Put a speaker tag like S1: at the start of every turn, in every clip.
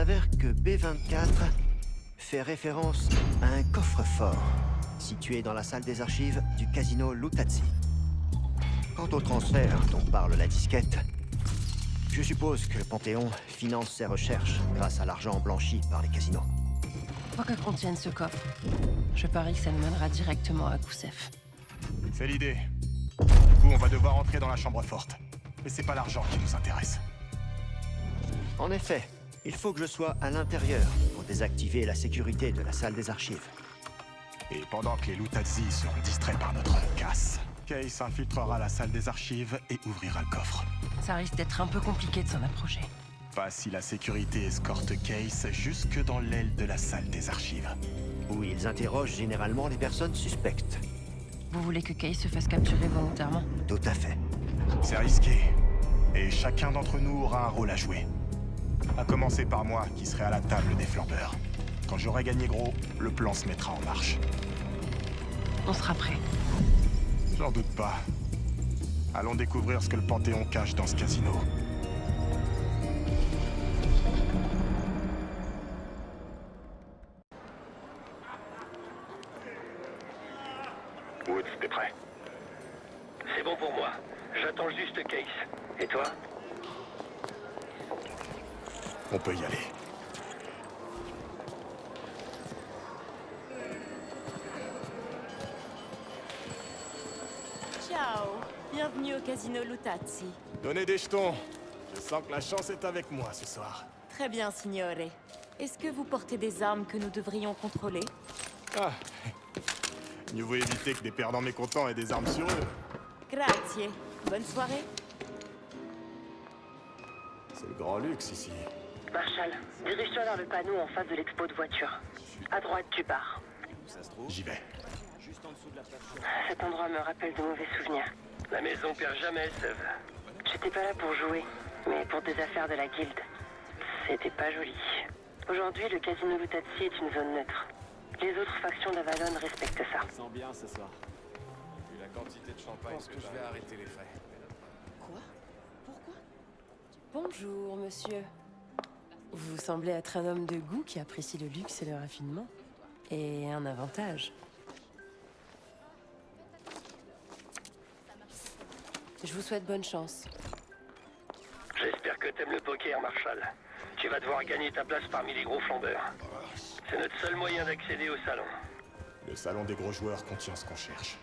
S1: s'avère que B24 fait référence à un coffre-fort situé dans la salle des archives du casino Lutazzi. Quant au transfert dont parle la disquette, je suppose que le Panthéon finance ses recherches grâce à l'argent blanchi par les casinos.
S2: Quoi que contienne ce coffre, je parie que ça nous mènera directement à Goussef.
S3: C'est l'idée. Du coup, on va devoir entrer dans la chambre forte. Mais c'est pas l'argent qui nous intéresse.
S1: En effet, il faut que je sois à l'intérieur pour désactiver la sécurité de la salle des archives.
S3: Et pendant que les Lutazzi seront distraits par notre casse, Case infiltrera la salle des archives et ouvrira le coffre.
S2: Ça risque d'être un peu compliqué de s'en approcher.
S3: Pas si la sécurité escorte Case jusque dans l'aile de la salle des archives.
S1: Où ils interrogent généralement les personnes suspectes.
S2: Vous voulez que Kay se fasse capturer volontairement?
S1: Tout à fait.
S3: C'est risqué. Et chacun d'entre nous aura un rôle à jouer. À commencer par moi, qui serai à la table des flambeurs. Quand j'aurai gagné gros, le plan se mettra en marche.
S2: On sera prêt.
S3: J'en doute pas. Allons découvrir ce que le Panthéon cache dans ce casino.
S4: Woods, t'es prêt? C'est bon pour moi. J'attends juste Case. Et toi?
S3: On peut y aller.
S5: Ciao, bienvenue au casino Lutazzi.
S3: Donnez des jetons. Je sens que la chance est avec moi ce soir.
S5: Très bien, signore. Est-ce que vous portez des armes que nous devrions contrôler?
S3: Ah. Mieux vaut éviter que des perdants mécontents aient des armes sur eux.
S5: Grazie. Bonne soirée.
S3: C'est le grand luxe ici.
S6: Marshall, dirige-toi vers le panneau en face de l'expo de voitures. À droite, tu pars.
S3: J'y vais.
S6: Cet endroit me rappelle de mauvais souvenirs.
S4: La maison perd jamais, Sev.
S6: J'étais pas là pour jouer, mais pour des affaires de la guilde. C'était pas joli. Aujourd'hui, le casino Lutazzi est une zone neutre. Les autres factions d'Avalon respectent ça.
S7: Je sens bien ce soir. Vu la quantité de champagne, je pense que je vais arrêter les frais.
S5: Quoi? Pourquoi? Bonjour, monsieur. Vous semblez être un homme de goût qui apprécie le luxe et le raffinement. Et un avantage. Je vous souhaite bonne chance.
S4: J'espère que t'aimes le poker, Marshall. Tu vas devoir gagner ta place parmi les gros flambeurs. C'est notre seul moyen d'accéder au salon.
S3: Le salon des gros joueurs contient ce qu'on cherche.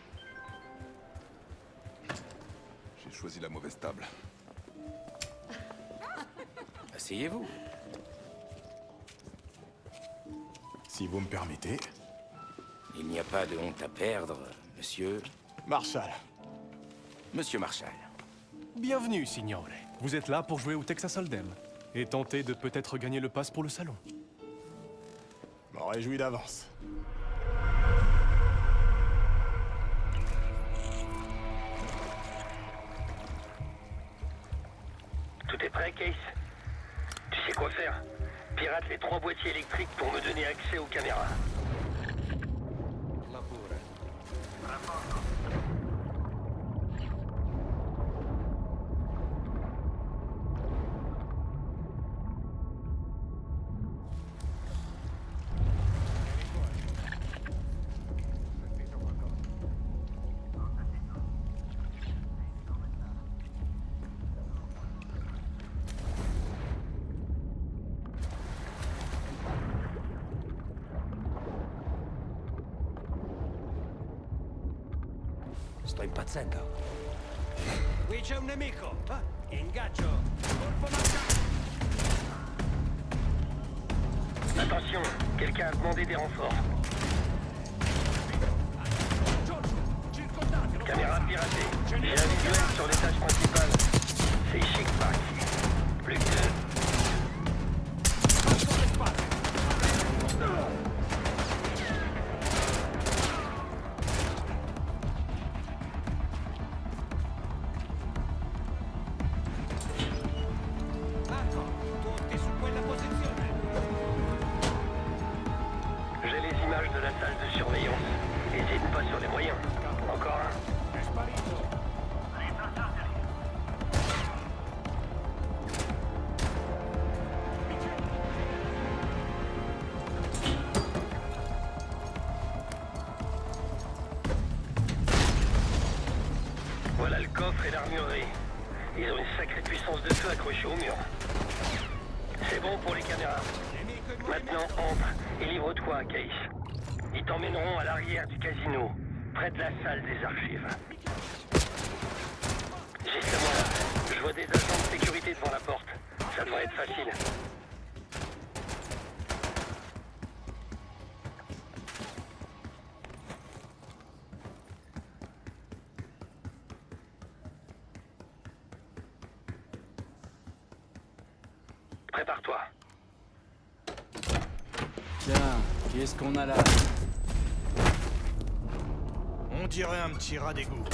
S8: J'ai choisi la mauvaise table.
S7: Asseyez-vous.
S3: Si vous me permettez.
S7: Il n'y a pas de honte à perdre, monsieur.
S3: Marshall.
S7: Monsieur Marshall.
S9: Bienvenue, signore. Vous êtes là pour jouer au Texas Hold'em et tenter de peut-être gagner le pass pour le salon.
S3: M'en réjouis d'avance.
S4: Tout est prêt, Case? Tu sais quoi faire? Pirate les 3 boîtiers électriques pour me donner accès aux caméras.
S7: Sto impazzendo.
S10: Qui c'è un nemico. Ingaggio. Colpo marcato.
S4: Attention, quelqu'un a demandé des renforts. Caméra piratée. J'ai un visuel sur l'étage principal. C'est chic par ici. Plus que deux.
S10: Tutti su quella posizione.
S4: J'ai les images de la salle de surveillance. Hésite pas sur les moyens. Encore un.
S10: È sparito.
S4: l'armurerie. Ils ont une sacrée puissance de feu accrochée au mur. C'est bon pour les caméras. Maintenant, entre et livre-toi à Case. Ils t'emmèneront à l'arrière du casino, près de la salle des archives. Juste à moi là, je vois des agents de sécurité devant la porte. Ça devrait être facile. Prépare-toi.
S11: Tiens, qu'est-ce qu'on a là?
S10: On dirait un petit rat d'égout.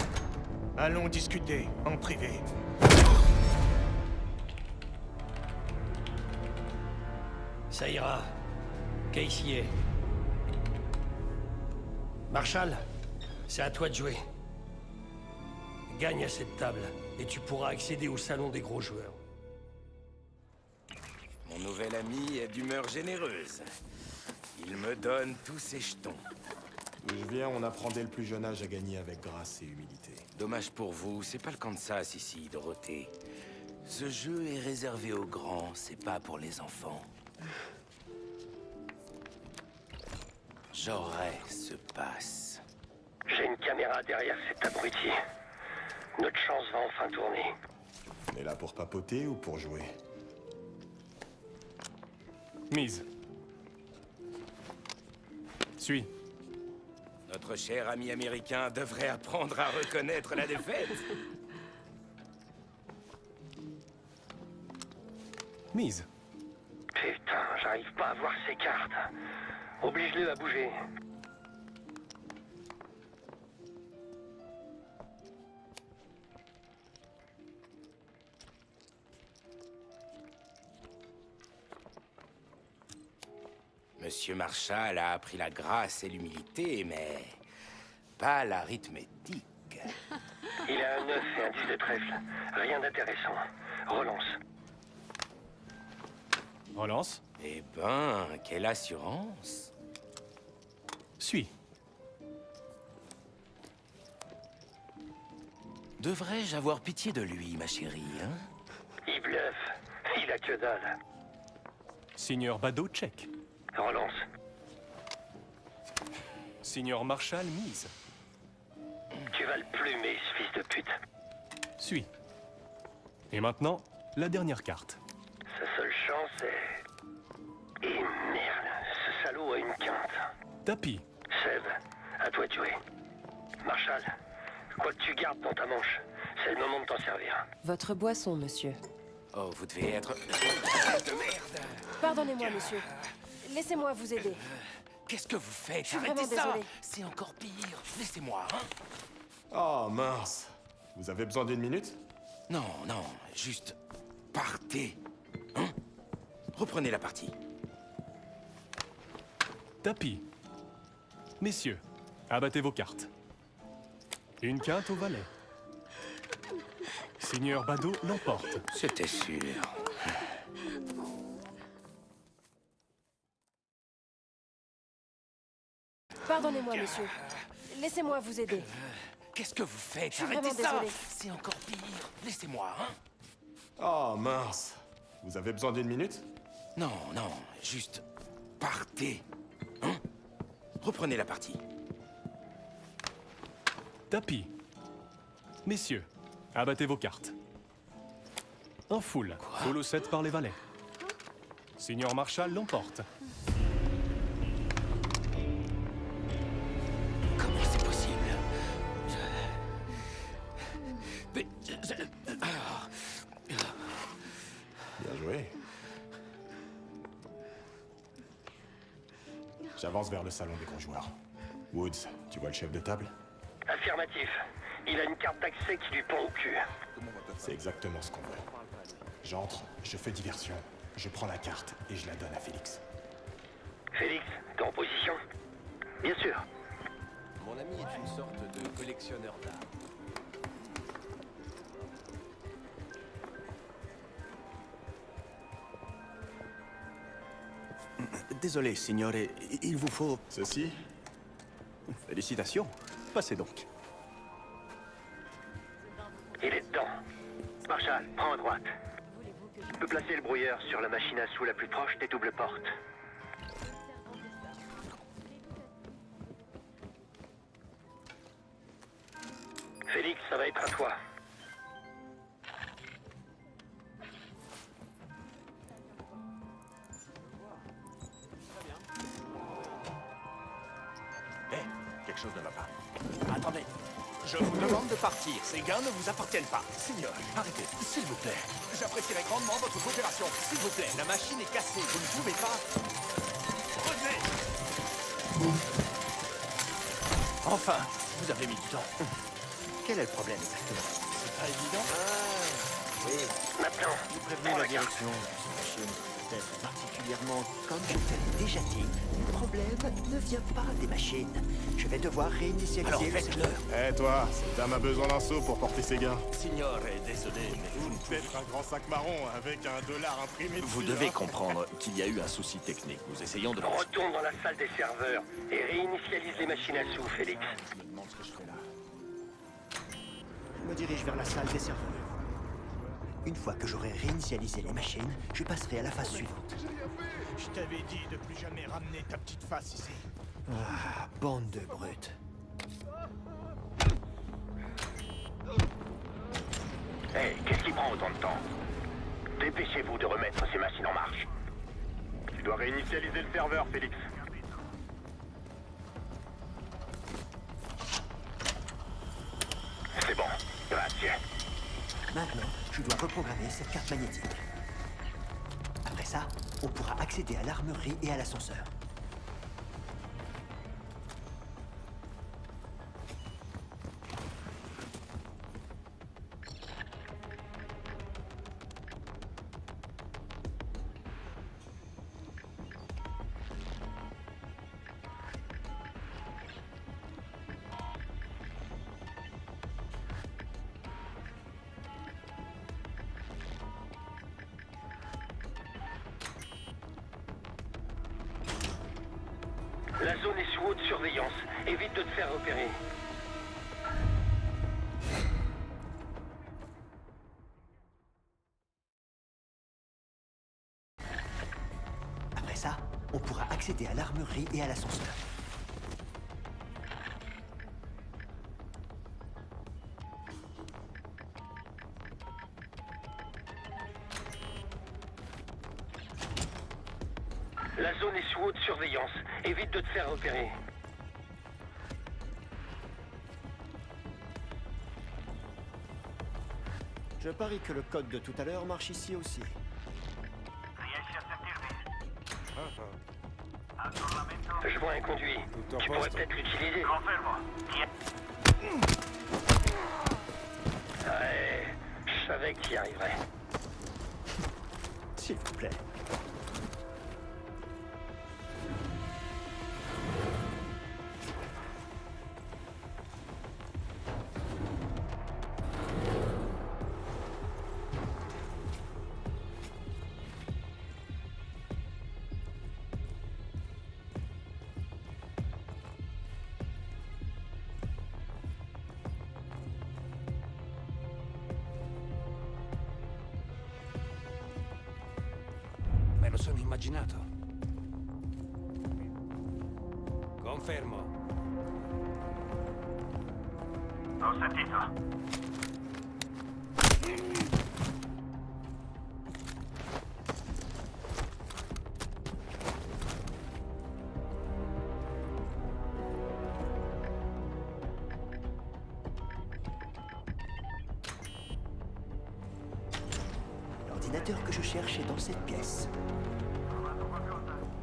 S10: Allons discuter, en privé.
S4: Ça ira. Case y est. Marshall, c'est à toi de jouer. Gagne à cette table, et tu pourras accéder au salon des gros joueurs.
S7: Mon nouvel ami est d'humeur généreuse. Il me donne tous ses jetons.
S3: D'où je viens, on apprend dès le plus jeune âge à gagner avec grâce et humilité.
S7: Dommage pour vous, c'est pas le Kansas ici, Dorothée. Ce jeu est réservé aux grands, c'est pas pour les enfants. J'aurai ce passe.
S4: J'ai une caméra derrière cet abruti. Notre chance va enfin tourner.
S3: On est là pour papoter ou pour jouer?
S9: Mise. Suis.
S7: Notre cher ami américain devrait apprendre à reconnaître la défaite.
S9: Mise.
S4: Putain, j'arrive pas à voir ces cartes. Oblige-le à bouger.
S7: Monsieur Marshall a appris la grâce et l'humilité, mais pas l'arithmétique.
S4: Il a un 9 et un 10 de trèfle. Rien d'intéressant. Relance.
S9: Relance.
S7: Eh ben, quelle assurance.
S9: Suis.
S7: Devrais-je avoir pitié de lui, ma chérie, hein?
S4: Il bluffe. Il a que dalle.
S9: Signor Bado, check.
S4: Relance.
S9: Signor Marshall, mise.
S4: Tu vas le plumer, ce fils de pute.
S9: Suis. Et maintenant, la dernière carte.
S4: Sa seule chance est... Et merde, ce salaud a une quinte.
S9: Tapis.
S4: Seb, à toi de jouer. Marshall, quoi que tu gardes dans ta manche, c'est le moment de t'en servir.
S5: Votre boisson, monsieur.
S7: Oh, vous devez être... de merde!
S5: Pardonnez-moi, monsieur. Laissez-moi vous aider.
S7: Qu'est-ce que vous faites?
S5: Je suis
S7: Arrêtez
S5: vraiment
S7: ça!
S5: désolée.
S7: C'est encore pire. Laissez-moi, hein?
S3: Oh mince. Vous avez besoin d'une minute?
S7: Non, non, juste... partez. Hein? Reprenez la partie.
S9: Tapis. Messieurs, abattez vos cartes. Une quinte au valet. Signor Bado l'emporte.
S7: C'était sûr.
S5: Pardonnez-moi, monsieur. Laissez-moi vous aider.
S7: Qu'est-ce que vous faites?
S5: Je suis
S7: Arrêtez
S5: vraiment
S7: ça!
S5: désolée.
S7: C'est encore pire. Laissez-moi, hein?
S3: Oh mince. Vous avez besoin d'une minute?
S7: Non, non, juste... partez. Hein? Reprenez la partie.
S9: Tapis. Messieurs, abattez vos cartes. En foule. Full au 7 par les valets. Signor Marshall l'emporte.
S7: Comment c'est possible? Mais...
S3: Bien joué. J'avance vers le salon des gros joueurs. Woods, tu vois le chef de table?
S4: Affirmatif. Il a une carte d'accès qui lui pend au cul.
S3: C'est exactement ce qu'on veut. J'entre, je fais diversion, je prends la carte et je la donne à Félix.
S4: Félix, t'es en position? Bien sûr.
S7: Mon ami est une sorte de collectionneur d'art.
S1: Désolé, signore, il vous faut...
S3: Ceci?
S1: Félicitations. Passez donc.
S4: Il est dedans. droite. Tu peux placer le brouilleur sur la machine à sous la plus proche des doubles portes. Félix, ça va être à toi.
S10: Quelque chose ne va pas. Attendez. Je vous demande de partir. Ces gains ne vous appartiennent pas. Seigneur, arrêtez, s'il vous plaît. J'apprécierais grandement votre coopération. S'il vous plaît, la machine est cassée. Vous ne pouvez pas... Revenez. Enfin, vous avez mis du temps.
S1: Quel est le problème exactement?
S10: C'est pas évident.
S1: Oui,
S4: Maintenant,
S1: vous prévenez la direction. Cette machine peut être particulièrement... Comme je te l'ai déjà dit, le problème ne vient pas des machines. Je vais devoir réinitialiser
S10: Alors
S1: le
S10: faites-le.
S1: serveur.
S3: Eh toi, cette dame a besoin d'un seau pour porter ses gains.
S10: Signore, désolé, mais vous ne pouvez...
S3: Peut-être un grand sac marron avec $1 imprimé dessus.
S10: Vous devez comprendre qu'il y a eu un souci technique. Nous essayons de...
S4: retourne dans la salle des serveurs et réinitialise les machines à sous, Félix.
S10: Je me demande ce que je fais là.
S1: Je me dirige vers la salle des serveurs. Une fois que j'aurai réinitialisé les machines, je passerai à la phase suivante.
S10: Je t'avais dit de plus jamais ramener ta petite face ici.
S1: Ah, bande de brutes.
S4: Hey, qu'est-ce qui prend autant de temps? Dépêchez-vous de remettre ces machines en marche.
S3: Tu dois réinitialiser le serveur, Félix.
S4: C'est bon, grazie.
S1: Maintenant, je dois reprogrammer cette carte magnétique. Après ça, on pourra accéder à l'armurerie et à l'ascenseur.
S4: La zone est sous haute surveillance. Évite de te faire repérer.
S1: Après ça, on pourra accéder à l'armurerie et à l'ascenseur.
S4: La zone est sous haute surveillance. Évite de te faire repérer.
S1: Je parie que le code de tout à l'heure marche ici aussi.
S4: Je vois un conduit. Tu pourrais peut-être l'utiliser. Ouais, je savais que tu y arriverais.
S1: S'il vous plaît.
S7: Me lo sono immaginato. Confermo.
S4: Ho sentito.
S1: L'ordinateur que je cherche est dans cette pièce.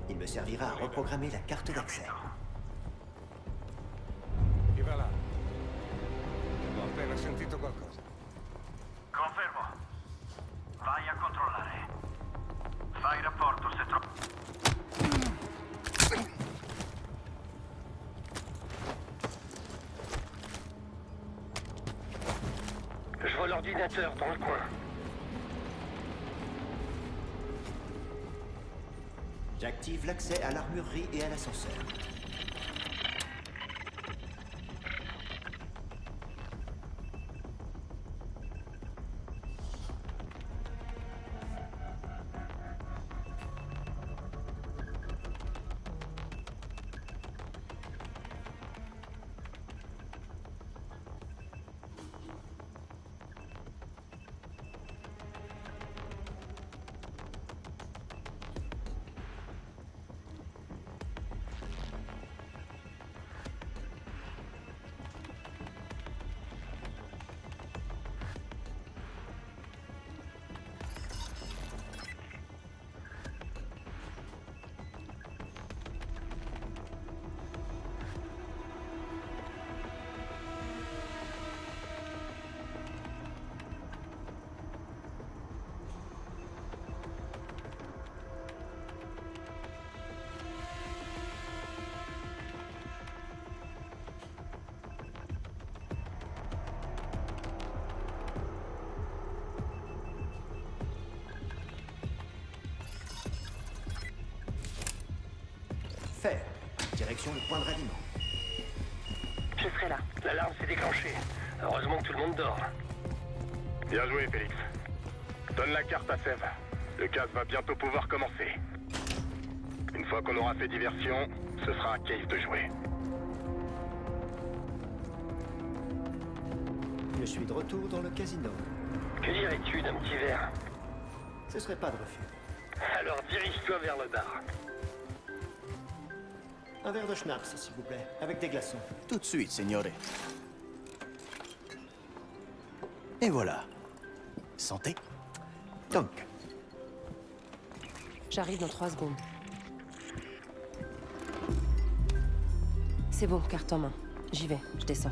S1: Il me servira à reprogrammer la carte d'accès.
S7: Chi va là? Ho appena sentito qualcosa.
S4: Confermo. Vai a controllare. Fai rapporto se trovi. Je vois l'ordinateur dans le coin.
S1: J'active l'accès à l'armurerie et à l'ascenseur. direction le point de ralliement.
S6: Je serai là.
S4: L'alarme s'est déclenchée. Heureusement que tout le monde dort.
S3: Bien joué, Félix. Donne la carte à Sève. Le casse va bientôt pouvoir commencer. Une fois qu'on aura fait diversion, ce sera à Case de jouer.
S1: Je suis de retour dans le casino.
S4: Que dirais-tu d'un petit verre?
S1: Ce serait pas de refus.
S4: Alors dirige-toi vers le bar.
S1: Un verre de schnapps, s'il vous plaît, avec des glaçons.
S10: Tout de suite, signore. Et voilà. Santé.
S1: Donc,
S5: J'arrive dans 3 secondes. C'est bon, carte en main. J'y vais, je descends.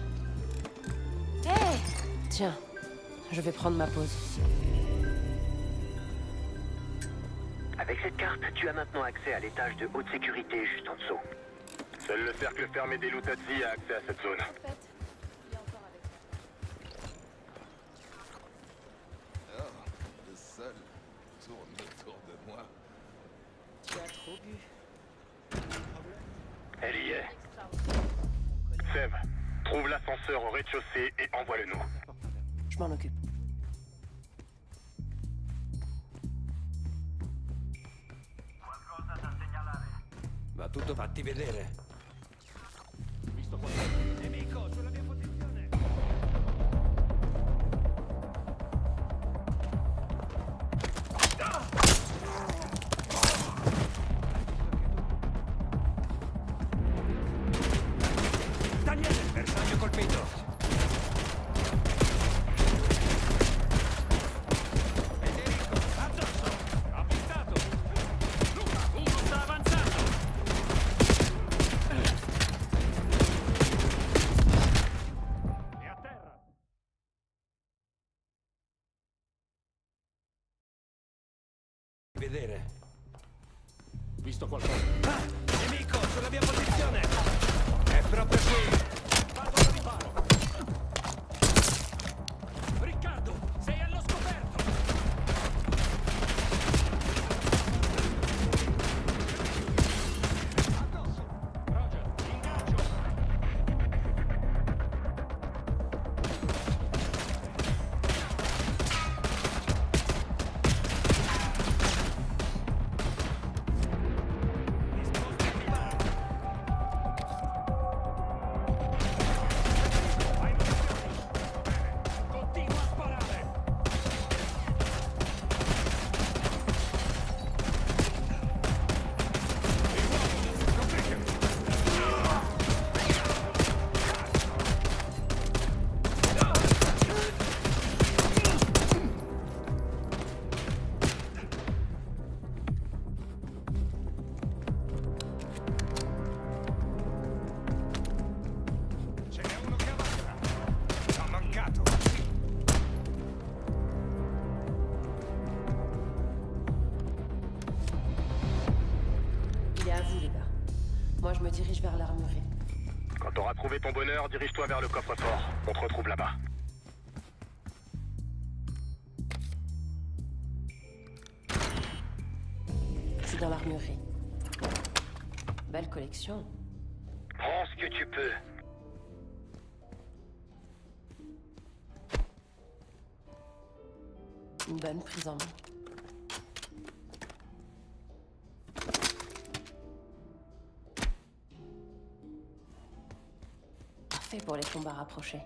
S5: Hé! Tiens, je vais prendre ma pause.
S4: Avec cette carte, tu as maintenant accès à l'étage de haute sécurité juste en dessous.
S3: Seul le cercle fermé des Lutazzi a accès à cette zone.
S8: Oh, le sol tourne autour de moi.
S5: Tu as trop bu.
S4: Elle y est.
S3: Sève, trouve l'ascenseur au rez-de-chaussée et envoie-le nous.
S5: Je m'en occupe.
S7: Va tutto fatti vedere.
S10: Nemico, sulla mia posizione! Daniele, bersaglio colpito! Federico, addosso! Appuntato! Luca, uno sta avanzando! È a terra!
S7: Vedere.
S10: Visto qualcosa?
S7: Ah! Nemico, sulla mia posizione! È proprio qui!
S10: Vado al riparo! Riccardo, sei allo scoperto! Addosso! Roger, ingaggio! Disposto a riparo! Hai munizioni? Bene, continua a sparare! Ce n'è uno che avanza! Ha mancato!
S5: Il est à vous, les gars. Moi, je me dirige vers l'armurerie.
S3: Quand t'auras trouvé ton bonheur, dirige-toi vers le coffre-fort. On te retrouve là-bas.
S5: C'est dans l'armurerie. Belle collection.
S4: Prends ce que tu peux.
S5: Une bonne prise en main. Parfait pour les combats rapprochés.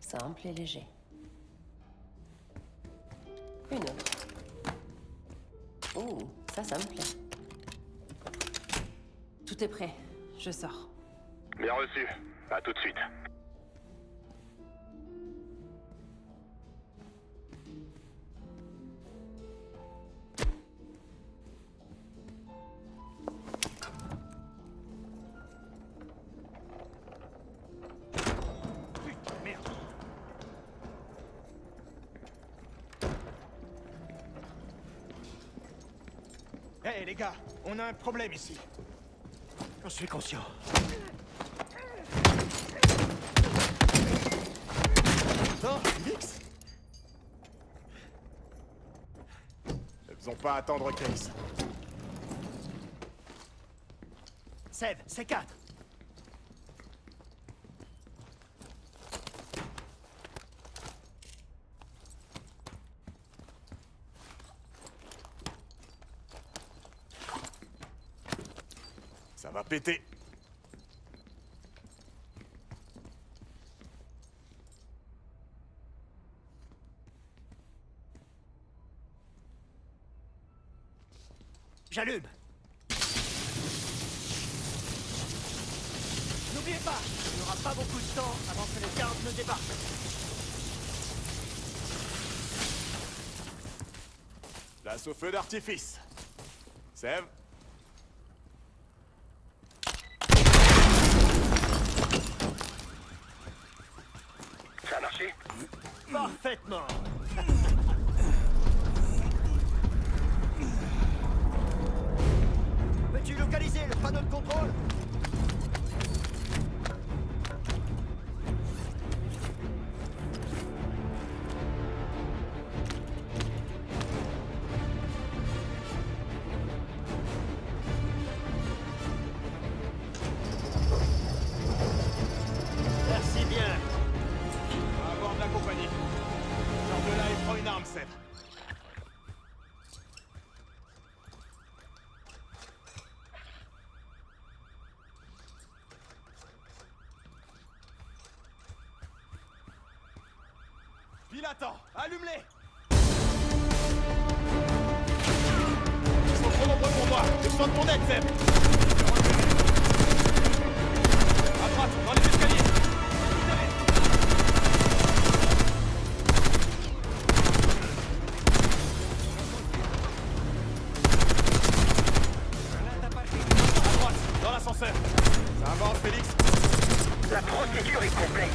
S5: Simple et léger. Une autre. Oh, ça me plaît. Tout est prêt. Je sors.
S3: Bien reçu. À tout de suite.
S10: Putain, merde! Hé les gars, on a un problème ici.
S1: j'en suis conscient.
S3: Non, Félix? Ne faisons pas attendre Case.
S10: Sève, c'est 4.
S3: Ça va péter.
S10: J'allume. N'oubliez pas, il n'y aura pas beaucoup de temps avant que les gardes ne débarquent.
S3: Place au feu d'artifice. Sève.
S4: Ça a marché?
S10: Parfaitement.
S1: Peux-tu localiser le panneau de contrôle?
S10: Merci bien.
S3: À bord de la compagnie. Sors de là et prends une arme, Sève. Attends, allume-les! Ils sont trop nombreux pour moi! J'ai besoin de ton aide, Seb! À droite, dans les escaliers! À droite, dans l'ascenseur! Ça avance, Félix!
S4: La procédure est complexe.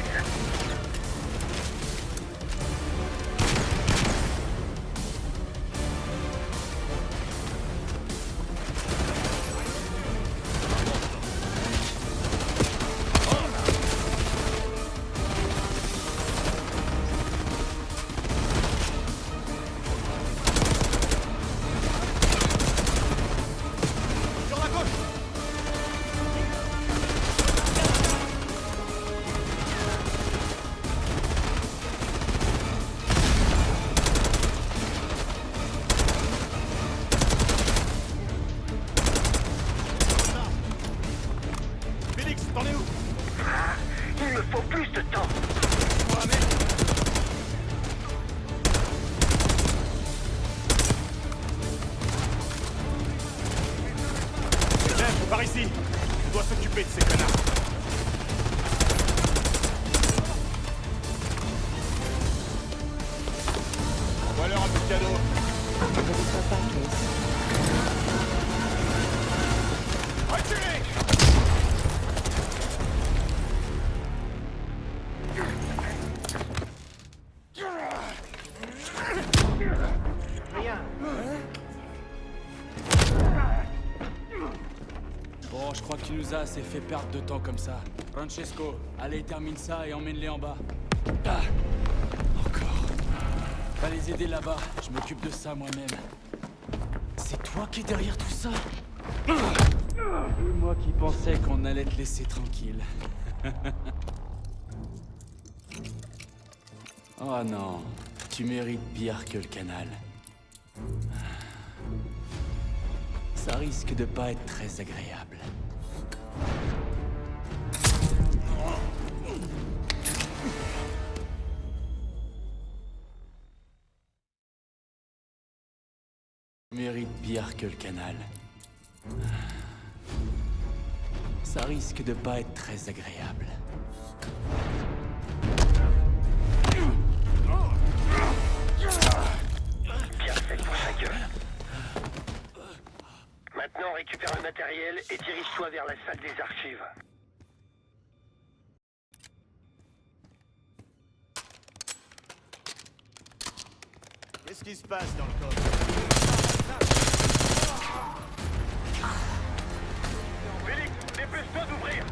S4: Il me faut plus de temps.
S3: Chef, par ici. On doit s'occuper de ces connards. Envoie-leur un petit cadeau. Reculez!
S11: Bon, je crois que tu nous as assez fait perdre de temps comme ça. Francesco, allez, termine ça et emmène-les en bas. Ah, encore. Va les aider là-bas, je m'occupe de ça moi-même. C'est toi qui es derrière tout ça? Et moi qui pensais qu'on allait te laisser tranquille. Oh non, tu mérites pire que le canal. Ça risque de pas être très agréable. Tu mérites pire que le canal. Ça risque de pas être très agréable.
S4: Bien fait pour sa gueule. Maintenant, récupère le matériel et dirige-toi vers la salle des archives.
S10: Qu'est-ce qui se passe dans le coffre?
S4: Félix, dépêche-toi d'ouvrir.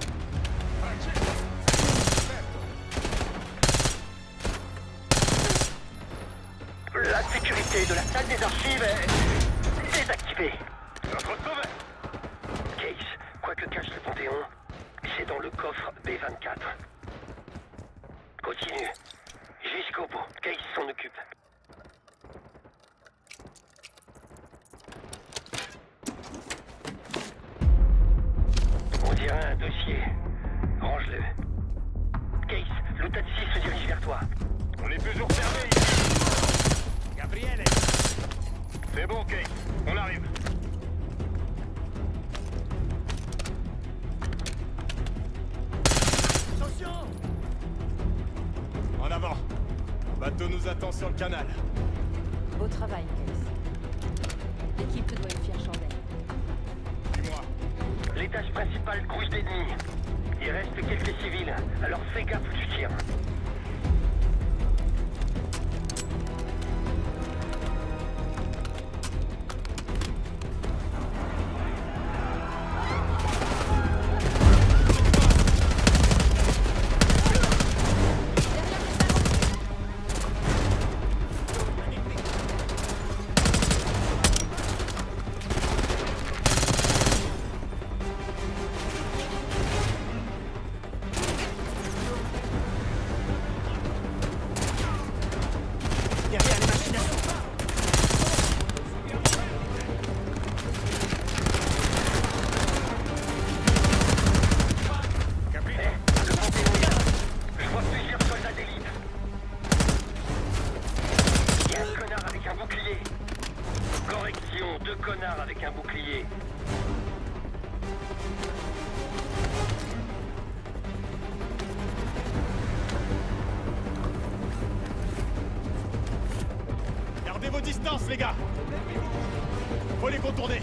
S4: La sécurité de la salle des archives est désactivée. Notre sauveur. Case, quoi que cache le mission, c'est dans le coffre B24. Continue. Jusqu'au bout. Case s'en occupe. On dirait un dossier. Range-le. Case, Lutatsi se dirige vers toi.
S3: On est toujours fermé ici. Gabriele. C'est bon, Kate. On arrive.
S10: Attention!
S3: En avant. Le bateau nous attend sur le canal.
S5: Beau travail, Case. L'équipe te doit une fière chandelle.
S3: Dis-moi.
S4: L'étage principal grouille d'ennemis. Il reste quelques civils, alors fais gaffe où tu tires. Avec un bouclier.
S3: Gardez vos distances, les gars. Faut les contourner.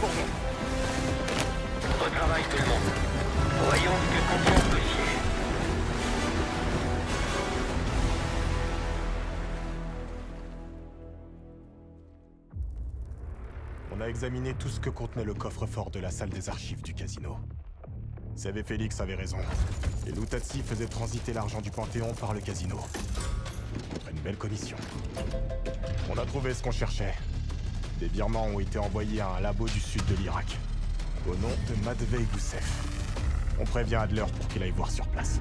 S10: pour vous.
S4: Au travail, tout le monde. Voyons ce que contient ce dossier.
S3: On a examiné tout ce que contenait le coffre-fort de la salle des archives du casino. Sève et Félix avaient raison. Les Luttazzi faisaient transiter l'argent du Panthéon par le casino. Contre une belle commission. On a trouvé ce qu'on cherchait. Des virements ont été envoyés à un labo du sud de l'Irak. Au nom de Matvei Gusev. On prévient Adler pour qu'il aille voir sur place.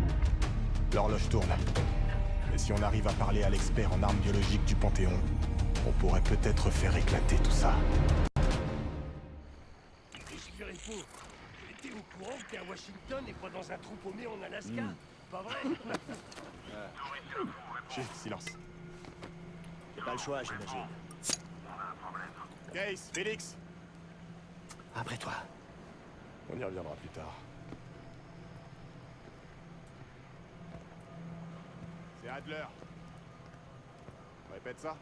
S3: L'horloge tourne. Mais si on arrive à parler à l'expert en armes biologiques du Panthéon, on pourrait peut-être faire éclater tout ça.
S4: T'es au courant que t'es à Washington et pas dans un trou paumé en Alaska? Pas vrai?
S3: Chut, silence.
S1: J'ai pas le choix, j'imagine.
S3: Case, Félix!
S1: Après toi.
S3: On y reviendra plus tard. C'est Adler. Répète ça.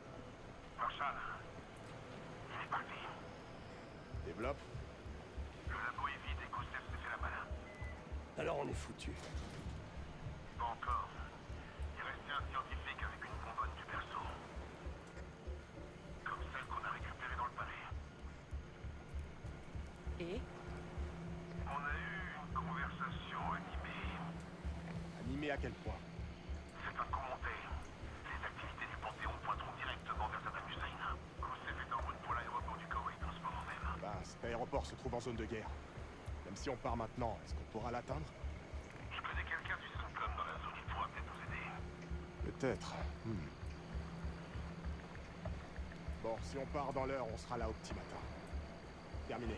S8: Marshall, il est parti.
S3: Développe.
S8: Le labo est vide et Gusev s'est fait la malin.
S4: Alors on est foutu.
S8: Pas encore. Il restait un scientifique avec une bonbonne du berceau. Comme celle qu'on a récupérée dans le palais.
S5: Et
S8: On a eu une conversation animée.
S3: Animé à quel point?
S8: C'est un commentaire. Les activités du Panthéon pointeront directement vers Saddam Hussein. Gusev est en route pour l'aéroport du Koweït en ce moment même.
S3: Ben, cet aéroport se trouve en zone de guerre. Même si on part maintenant, est-ce qu'on pourra l'atteindre?
S8: Je connais quelqu'un du Centcom dans la zone, il pourra peut-être nous aider.
S3: Peut-être. Bon, si on part dans l'heure, on sera là au petit matin. Terminé.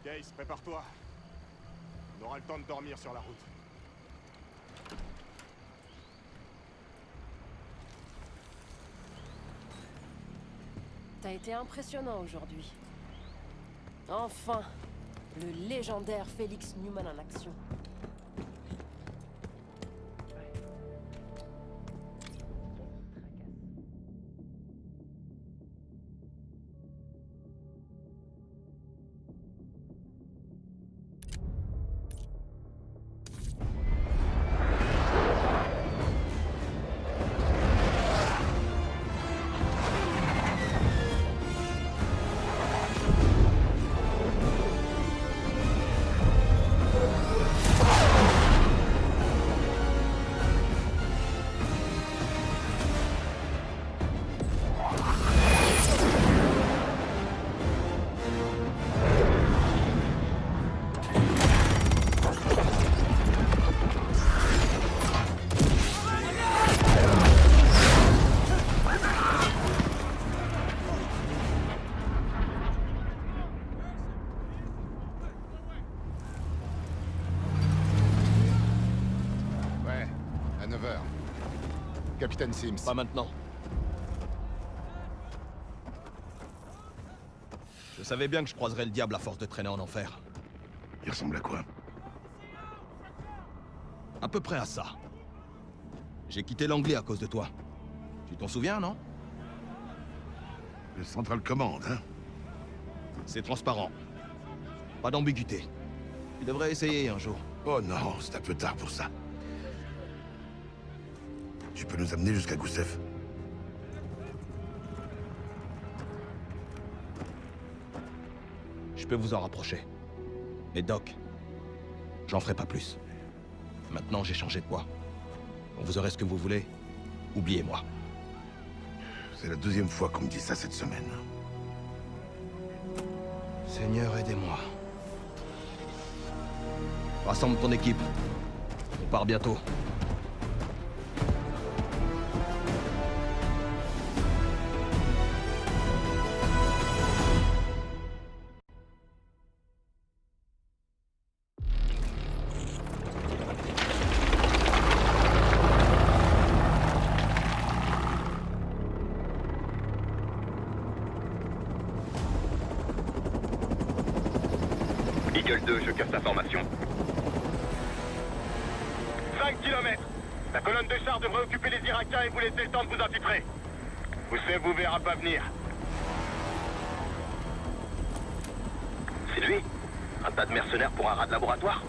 S3: Case, prépare-toi. On aura le temps de dormir sur la route.
S5: t'as été impressionnant aujourd'hui. Enfin, le légendaire Félix Newman en action.
S12: Capitaine Sims.
S10: Pas maintenant.
S12: Je savais bien que je croiserais le diable à force de traîner en enfer.
S8: Il ressemble à quoi?
S12: À peu près à ça. J'ai quitté l'Angleterre à cause de toi. Tu t'en souviens, non?
S8: Le Central Command, hein?
S12: C'est transparent. Pas d'ambiguïté. Tu devrais essayer un jour.
S8: Oh non, c'est un peu tard pour ça. Tu peux nous amener jusqu'à Gusev?
S12: Je peux vous en rapprocher. Mais Doc, j'en ferai pas plus. Maintenant, j'ai changé de voie. Quand vous aurez ce que vous voulez, oubliez-moi.
S8: C'est la deuxième fois qu'on me dit ça cette semaine.
S12: Seigneur, aidez-moi. Rassemble ton équipe. On part bientôt.
S13: Eagle 2, je capte l'information. 5 km. La colonne de chars devrait occuper les Irakiens et vous laisser le temps de vous infiltrer. Vous verra pas venir. lui? Un tas de mercenaires pour un rat de laboratoire?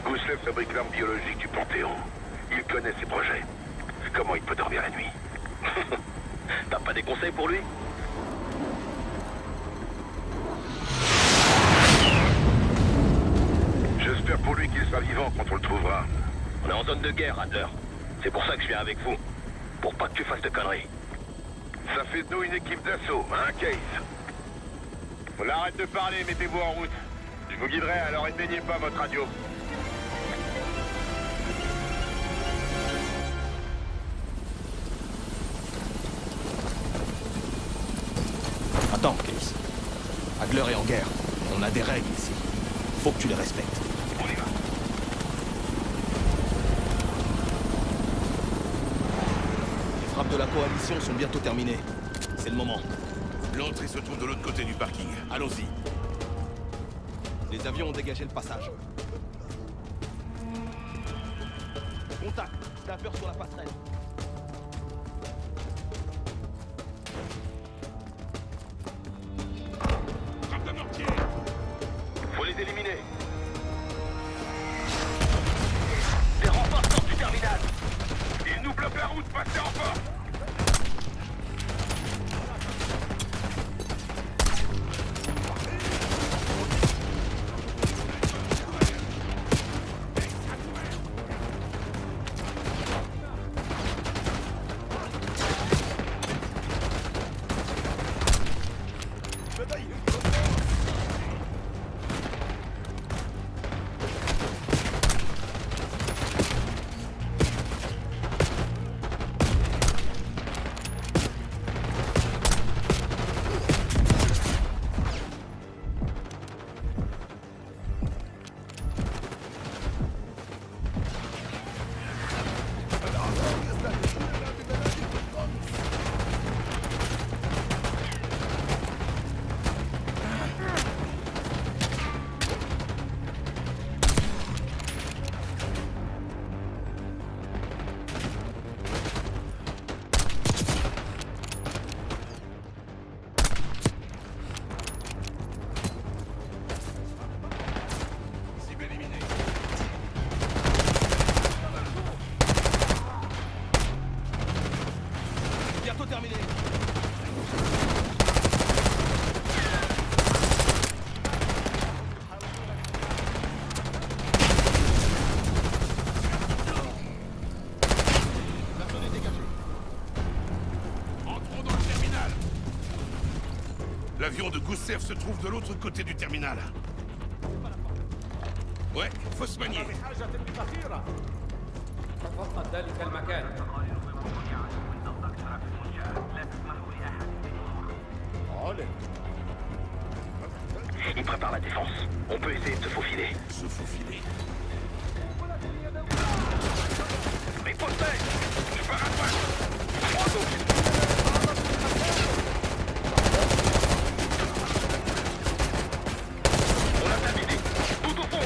S8: Goussev fabrique l'arme biologique du Panthéon. Il connaît ses projets. Comment il peut dormir la nuit?
S13: T'as pas des conseils pour lui?
S8: J'espère pour lui qu'il sera vivant quand on le trouvera.
S13: On est en zone de guerre, Adler. C'est pour ça que je viens avec vous. Pour pas que tu fasses de conneries.
S8: Ça fait de nous une équipe d'assaut, hein, Case?
S13: On arrête de parler, mettez-vous en route. Je vous guiderai, alors éteignez pas votre radio.
S12: Attends, Case. Adler est en guerre. On a des règles ici. Faut que tu les respectes.
S8: On y va.
S12: Les frappes de la coalition sont bientôt terminées. C'est le moment.
S8: L'entrée se trouve de l'autre côté du parking. Allons-y.
S12: Les avions ont dégagé le passage. Contact. Sniper sur la passerelle.
S13: Faut les éliminer. Des renforts sortent du terminal.
S8: Ils nous bloquent la route, passez en force.
S12: Bientôt terminé.
S8: Entrons dans le terminal. L'avion de Goussev se trouve de l'autre côté du terminal. Ouais, faut se manier.
S13: Il prépare la défense. On peut essayer de se faufiler.
S8: Se faufiler.
S13: Ripostez! Je pars à droite! Trois à gauche! On a terminé! Tout au fond!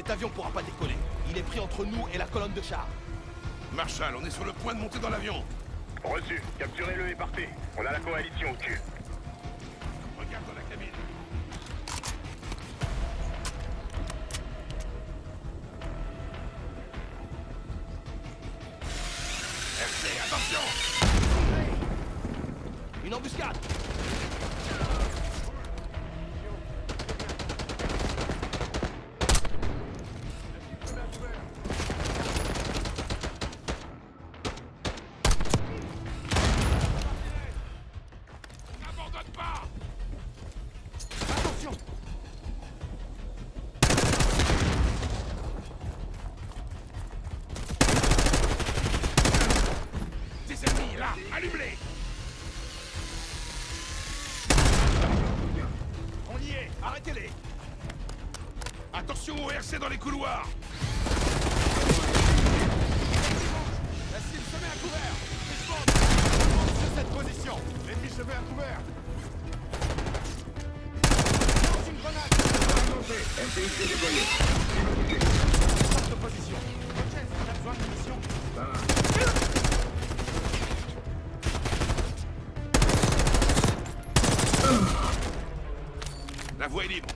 S14: Cet avion pourra pas décoller. Il est pris entre nous et la colonne de chars.
S13: Marshall, on est sur le point de monter dans l'avion. Reçu. Capturez-le et partez. On a la coalition au cul. Regarde dans la cabine. RC, attention!
S14: Une embuscade!
S13: N'abandonne pas!
S14: Attention!
S13: Des ennemis, là! Allume-les!
S14: On y est! Arrêtez-les!
S13: Attention au RC dans les couloirs!
S14: La cible se met à couvert!
S3: Sur cette position, l'ennemi se met à couvert.
S14: Lance une grenade! Force de position! Rochelle, on a besoin de munitions!
S13: La voie est libre.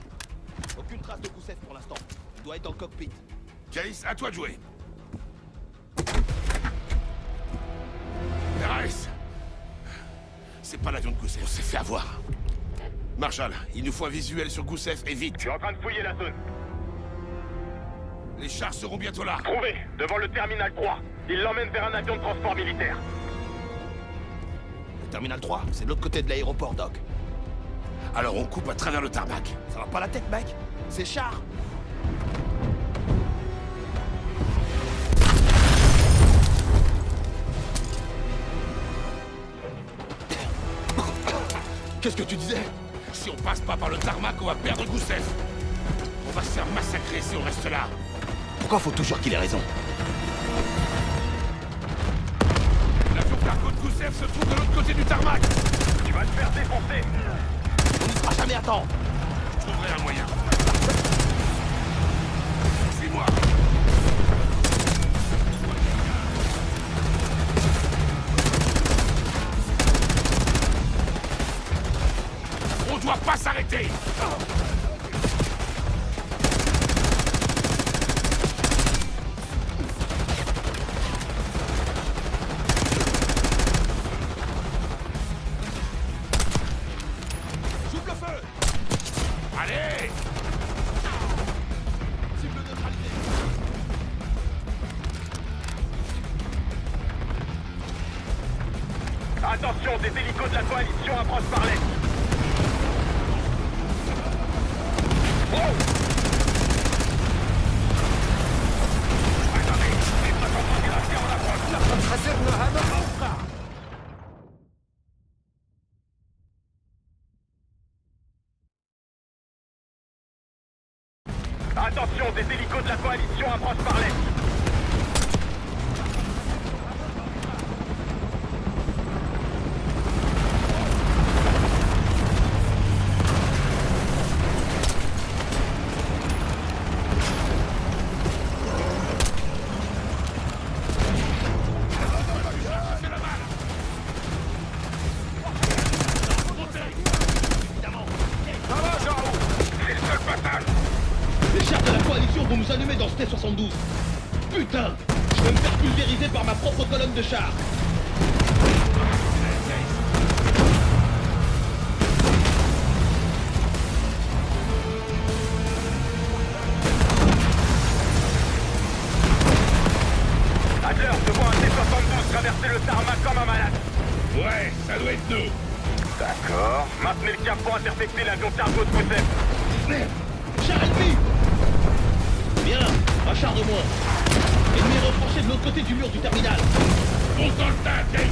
S14: Aucune trace de Gousseff pour l'instant. Il doit être dans le cockpit.
S13: Case, à toi de jouer. Rice! C'est pas l'avion de Gousseff, on s'est fait avoir. Marshall, il nous faut un visuel sur Gousseff et vite. Je suis en train de fouiller la zone. Les chars seront bientôt là. Trouvé, devant le terminal 3. Il l'emmène vers un avion de transport militaire.
S14: Le terminal 3, c'est de l'autre côté de l'aéroport, Doc.
S13: Alors on coupe à travers le tarmac.
S14: Ça va pas la tête, mec? C'est char!
S13: Qu'est-ce que tu disais? Si on passe pas par le tarmac, on va perdre Gousseff. On va se faire massacrer si on reste là.
S14: Pourquoi faut toujours qu'il ait raison?
S13: L'avion cargo de Gousseff se trouve de l'autre côté du tarmac. Tu vas te faire défoncer.
S14: On n'y sera jamais à temps!
S13: Je trouverai un moyen. Suis-moi. On doit pas s'arrêter.
S14: J'ouvre le feu!
S13: Allez!
S14: Cible neutralisée.
S13: Attention, des hélicos de la coalition approchent par l'est. Oh! Attendez, les prétendants diraciens en approche. Attention, des hélicos de la coalition approchent par l'est.
S14: Les chars de la coalition vont nous allumer dans ce T-72. Putain! Je vais me faire pulvériser par ma propre colonne de chars.
S13: Adler, je vois un T-72 traverser le tarmac comme un malade. Ouais, ça doit être nous. D'accord. Maintenez le cap pour intercepter l'avion cargo de Gousseff.
S14: Merde! Char ennemi! Bien, un char de moins. Ennemi retranché de l'autre côté du mur du terminal.
S13: Monte dans le tas, Case.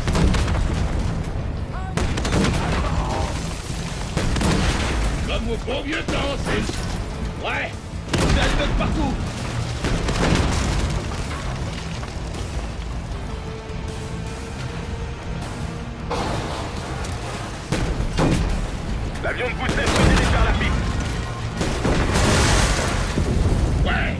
S13: Comme au bon vieux temps, c'est...
S14: Ouais! On fait allumer de partout!
S13: L'avion de Gousseff se dirige vers la piste. Ouais,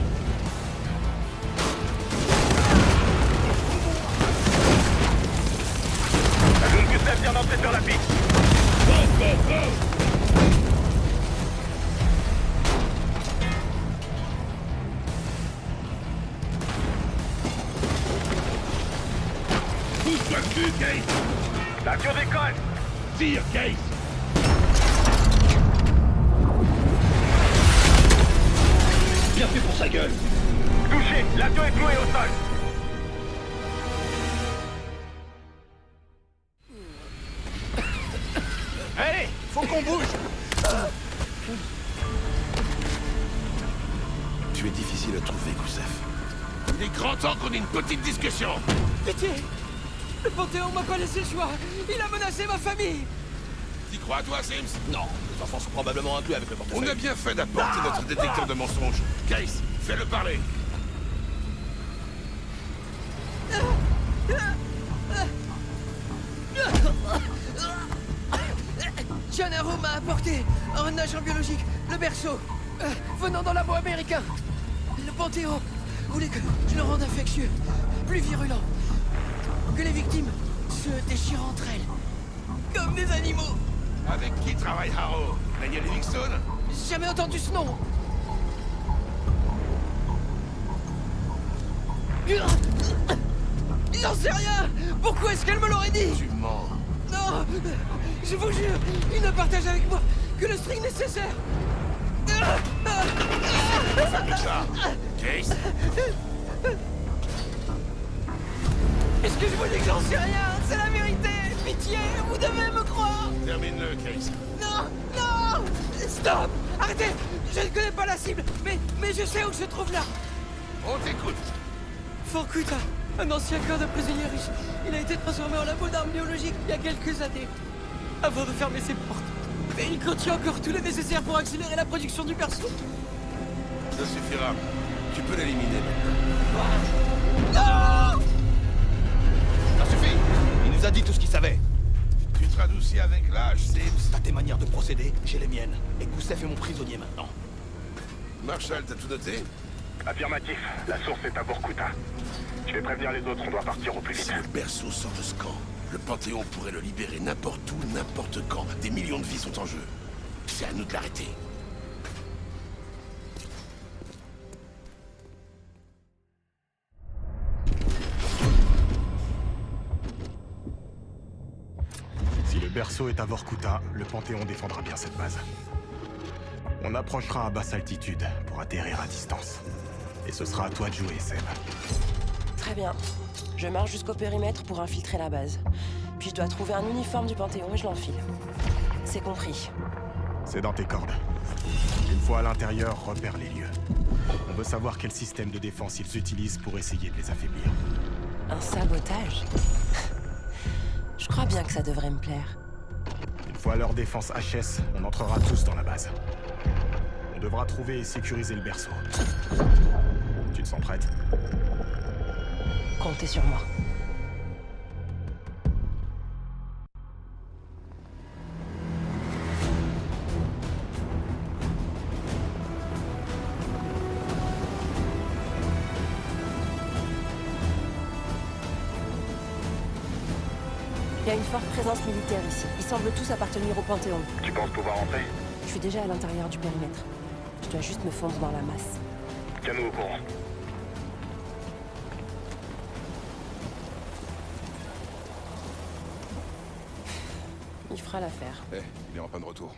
S13: vue, Case! L'avion décolle! Tire, Case!
S14: Bien fait pour sa gueule.
S13: Touché! L'avion est cloué au sol!
S10: Allez, faut qu'on bouge.
S13: Tu es difficile à trouver, Goussef. Il est grand temps qu'on ait une petite discussion.
S11: Pitié! Le Panthéon m'a pas laissé le choix. Il a menacé ma famille.
S13: T'y crois, toi, Sims?
S14: Non, les enfants sont probablement inclus avec le portefeuille.
S13: On a bien fait d'apporter notre détecteur de mensonges. Case, fais-le parler.
S11: Gennaro m'a apporté un agent biologique, le berceau, venant d'un labo américain. Le Panthéon voulait que je le rende infectieux, plus virulent, que les victimes se déchirent entre elles, comme des animaux.
S13: Avec qui travaille Harrow? Daniel Livingstone?
S11: J'ai jamais entendu ce nom. J'en sais rien. Pourquoi est-ce qu'elle me l'aurait dit?
S13: Tu mens.
S11: Non, je vous jure, il ne partage avec moi que le string nécessaire.
S13: Ça, Case?
S11: Est-ce que je vous dis que j'en sais rien? C'est la vérité. Pitié, vous devez me croire.
S13: Termine-le, Case.
S11: Non, non. Stop. Arrêtez. Je ne connais pas la cible, mais je sais où se trouve là.
S13: On t'écoute.
S11: Vorkuta, un ancien camp de prisonniers riches. Il a été transformé en labo d'armes biologiques il y a quelques années, avant de fermer ses portes. Mais il contient encore tout le nécessaire pour accélérer la production du berceau.
S13: Ça suffira. Tu peux l'éliminer
S11: Non!
S14: Ça suffit. Il nous a dit tout ce qu'il savait.
S13: Tu te radoucis avec l'âge, Sims.
S14: T'as tes manières de procéder, j'ai les miennes. Et Goussef est mon prisonnier maintenant.
S13: Marshall, t'as tout noté?
S8: Affirmatif. La source est à Vorkuta. Je vais prévenir les autres, on doit partir au plus vite.
S13: Si le berceau sort de ce camp, le Panthéon pourrait le libérer n'importe où, n'importe quand. Des millions de vies sont en jeu. C'est à nous de l'arrêter.
S3: Si le berceau est à Vorkuta, le Panthéon défendra bien cette base. On approchera à basse altitude pour atterrir à distance. Et ce sera à toi de jouer, Seb.
S2: Très bien. Je marche jusqu'au périmètre pour infiltrer la base. Puis je dois trouver un uniforme du Panthéon et je l'enfile. C'est compris.
S3: C'est dans tes cordes. Une fois à l'intérieur, repère les lieux. On veut savoir quel système de défense ils utilisent pour essayer de les affaiblir.
S2: Un sabotage? Je crois bien que ça devrait me plaire.
S3: Une fois leur défense HS, on entrera tous dans la base. On devra trouver et sécuriser le berceau. Tu te sens prête?
S2: Comptez sur moi. Il y a une forte présence militaire ici. Ils semblent tous appartenir au Panthéon.
S8: Tu penses pouvoir entrer?
S2: Je suis déjà à l'intérieur du périmètre. Je dois juste me fondre dans la masse.
S8: Tiens-nous au courant.
S2: Il fera l'affaire.
S13: Il est en panne de retour.